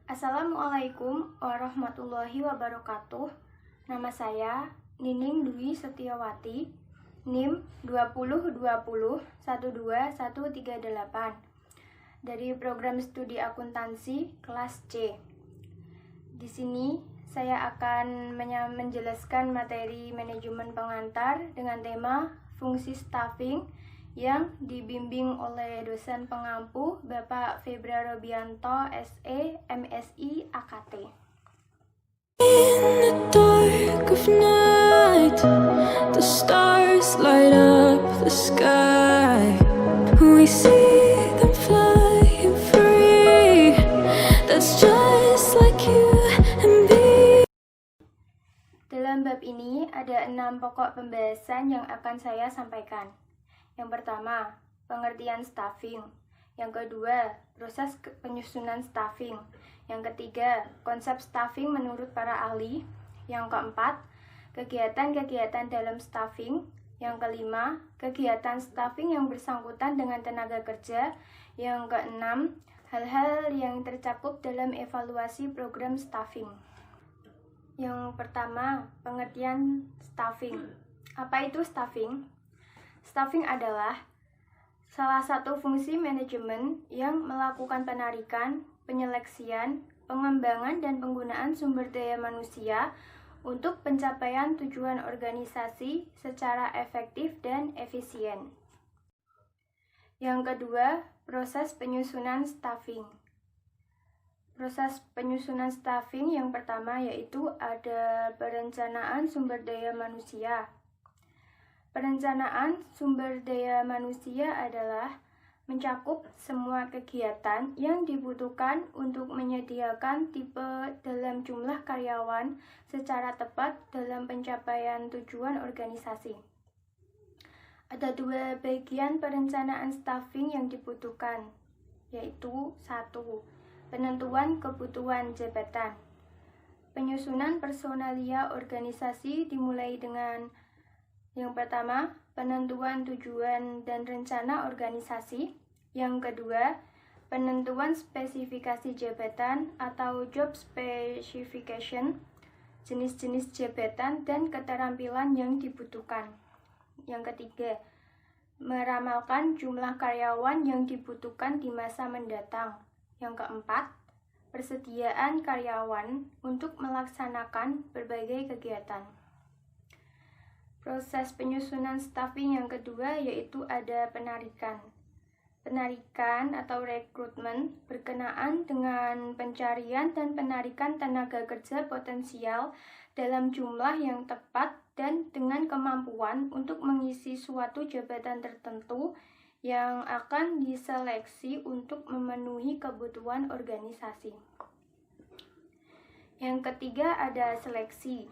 Assalamualaikum warahmatullahi wabarakatuh. Nama saya Nining Dwi Setiawati, NIM 202012138 dari program studi akuntansi kelas C. Di sini saya akan menjelaskan materi manajemen pengantar dengan tema fungsi staffing yang dibimbing oleh dosen pengampu Bapak Febra Robianto, SE, MSI, AKT. In the dark of night, the stars light up the sky. We see them flying free. That's just like you and me. Dalam bab ini ada 6 pokok pembahasan yang akan saya sampaikan. Yang pertama, pengertian staffing. Yang kedua, proses penyusunan staffing. Yang ketiga, konsep staffing menurut para ahli. Yang keempat, kegiatan-kegiatan dalam staffing. Yang kelima, kegiatan staffing yang bersangkutan dengan tenaga kerja. Yang keenam, hal-hal yang tercakup dalam evaluasi program staffing. Yang pertama, pengertian staffing. Apa itu staffing? Staffing adalah salah satu fungsi manajemen yang melakukan penarikan, penyeleksian, pengembangan, dan penggunaan sumber daya manusia untuk pencapaian tujuan organisasi secara efektif dan efisien. Yang kedua, proses penyusunan staffing. Proses penyusunan staffing yang pertama yaitu ada perencanaan sumber daya manusia. Perencanaan sumber daya manusia adalah mencakup semua kegiatan yang dibutuhkan untuk menyediakan tipe dalam jumlah karyawan secara tepat dalam pencapaian tujuan organisasi. Ada 2 bagian perencanaan staffing yang dibutuhkan, yaitu 1. Penentuan kebutuhan jabatan. Penyusunan personalia organisasi dimulai dengan yang pertama, penentuan tujuan dan rencana organisasi. Yang kedua, penentuan spesifikasi jabatan atau job specification, jenis-jenis jabatan dan keterampilan yang dibutuhkan. Yang ketiga, meramalkan jumlah karyawan yang dibutuhkan di masa mendatang. Yang keempat, persediaan karyawan untuk melaksanakan berbagai kegiatan. Proses penyusunan staffing yang kedua yaitu ada penarikan. Penarikan atau rekrutmen berkenaan dengan pencarian dan penarikan tenaga kerja potensial dalam jumlah yang tepat dan dengan kemampuan untuk mengisi suatu jabatan tertentu yang akan diseleksi untuk memenuhi kebutuhan organisasi. Yang ketiga ada seleksi.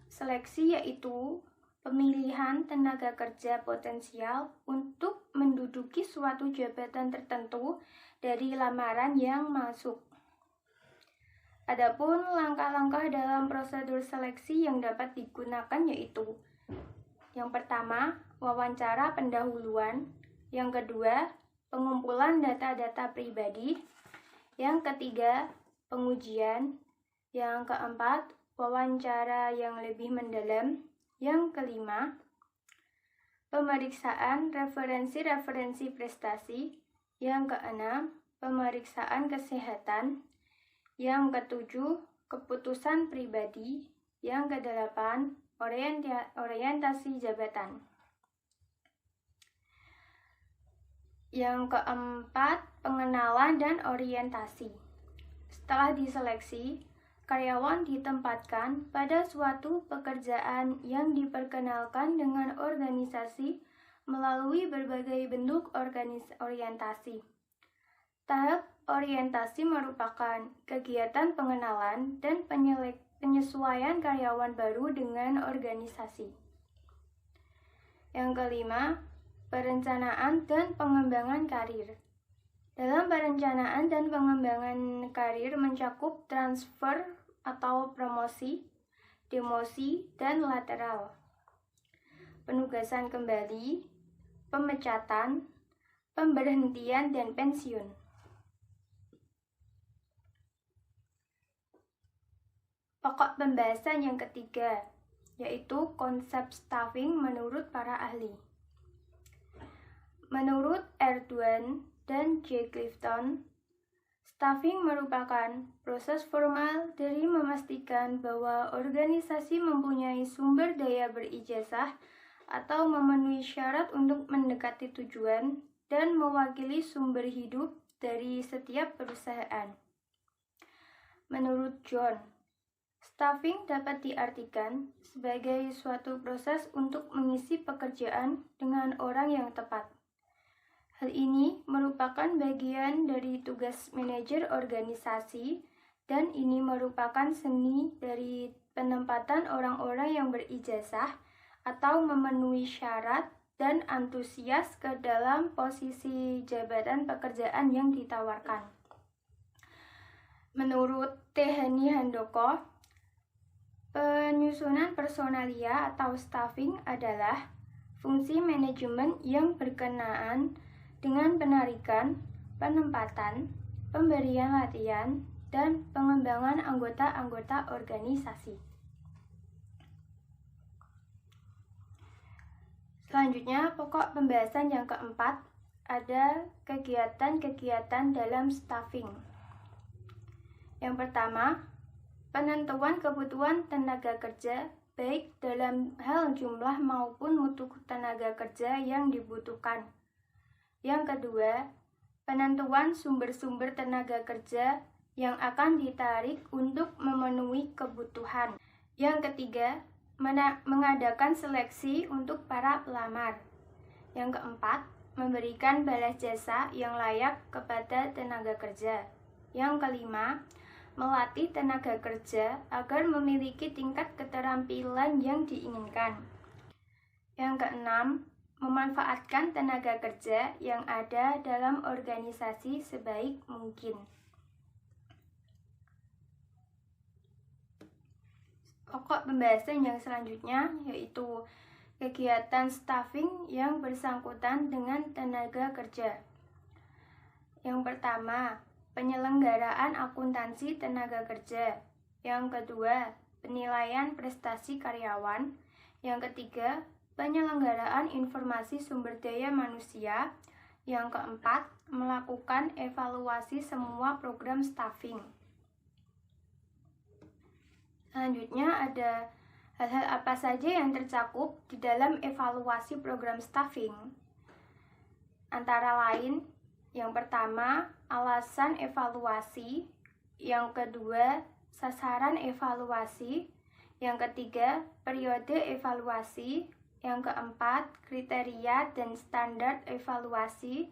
Seleksi yaitu pemilihan tenaga kerja potensial untuk menduduki suatu jabatan tertentu dari lamaran yang masuk. Adapun langkah-langkah dalam prosedur seleksi yang dapat digunakan yaitu: yang pertama, wawancara pendahuluan. Yang kedua, pengumpulan data-data pribadi. Yang ketiga, pengujian. Yang keempat, wawancara yang lebih mendalam. Yang kelima, pemeriksaan referensi-referensi prestasi. Yang keenam, pemeriksaan kesehatan. Yang ketujuh, keputusan pribadi. Yang kedelapan, orientasi jabatan. Yang keempat, pengenalan dan orientasi. Setelah diseleksi, karyawan ditempatkan pada suatu pekerjaan yang diperkenalkan dengan organisasi melalui berbagai bentuk orientasi. Tahap orientasi merupakan kegiatan pengenalan dan penyesuaian karyawan baru dengan organisasi. Yang kelima, perencanaan dan pengembangan karir. Dalam perencanaan dan pengembangan karir mencakup transfer atau promosi, demosi, dan lateral, penugasan kembali, pemecatan, pemberhentian, dan pensiun. Pokok pembahasan yang ketiga, yaitu konsep staffing menurut para ahli. Menurut Erdogan dan J. Clifton, staffing merupakan proses formal dari memastikan bahwa organisasi mempunyai sumber daya berijazah atau memenuhi syarat untuk mendekati tujuan dan mewakili sumber hidup dari setiap perusahaan. Menurut John, staffing dapat diartikan sebagai suatu proses untuk mengisi pekerjaan dengan orang yang tepat. Hal ini merupakan bagian dari tugas manajer organisasi, dan ini merupakan seni dari penempatan orang-orang yang berijazah atau memenuhi syarat dan antusias ke dalam posisi jabatan pekerjaan yang ditawarkan. Menurut Tehani Handoko, penyusunan personalia atau staffing adalah fungsi manajemen yang berkenaan dengan penarikan, penempatan, pemberian latihan, dan pengembangan anggota-anggota organisasi. Selanjutnya, pokok pembahasan yang keempat ada kegiatan-kegiatan dalam staffing. Yang pertama, penentuan kebutuhan tenaga kerja, baik dalam hal jumlah maupun mutu tenaga kerja yang dibutuhkan. Yang kedua, penentuan sumber-sumber tenaga kerja yang akan ditarik untuk memenuhi kebutuhan. Yang ketiga, mengadakan seleksi untuk para pelamar. Yang keempat, memberikan balas jasa yang layak kepada tenaga kerja. Yang kelima, melatih tenaga kerja agar memiliki tingkat keterampilan yang diinginkan. Yang keenam, memanfaatkan tenaga kerja yang ada dalam organisasi sebaik mungkin. Pokok pembahasan yang selanjutnya yaitu kegiatan staffing yang bersangkutan dengan tenaga kerja. Yang pertama, penyelenggaraan akuntansi tenaga kerja. Yang kedua, penilaian prestasi karyawan. Yang ketiga, penyelenggaraan informasi sumber daya manusia. Yang keempat, melakukan evaluasi semua program staffing. Selanjutnya ada hal-hal apa saja yang tercakup di dalam evaluasi program staffing. Antara lain, yang pertama, alasan evaluasi. Yang kedua, sasaran evaluasi. Yang ketiga, periode evaluasi. Yang keempat, kriteria dan standar evaluasi.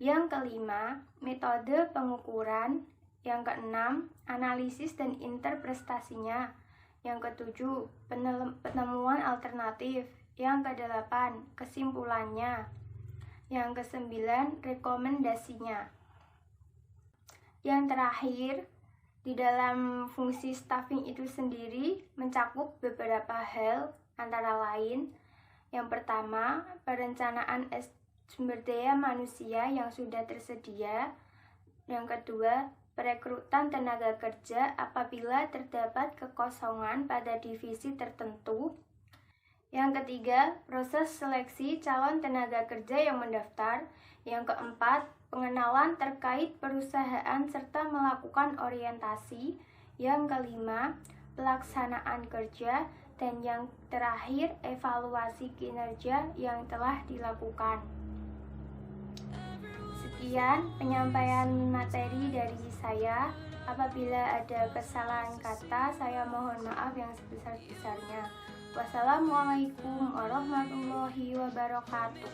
Yang kelima, metode pengukuran. Yang keenam, analisis dan interpretasinya. Yang ketujuh, penemuan alternatif. Yang kedelapan, kesimpulannya. Yang kesembilan, rekomendasinya. Yang terakhir, di dalam fungsi staffing itu sendiri mencakup beberapa hal, antara lain, yang pertama, perencanaan sumber daya manusia yang sudah tersedia. Yang kedua, perekrutan tenaga kerja apabila terdapat kekosongan pada divisi tertentu. Yang ketiga, proses seleksi calon tenaga kerja yang mendaftar. Yang keempat, pengenalan terkait perusahaan serta melakukan orientasi. Yang kelima, pelaksanaan kerja. Dan yang terakhir, evaluasi kinerja yang telah dilakukan. Sekian penyampaian materi dari saya. Apabila ada kesalahan kata, saya mohon maaf yang sebesar-besarnya. Wassalamualaikum warahmatullahi wabarakatuh.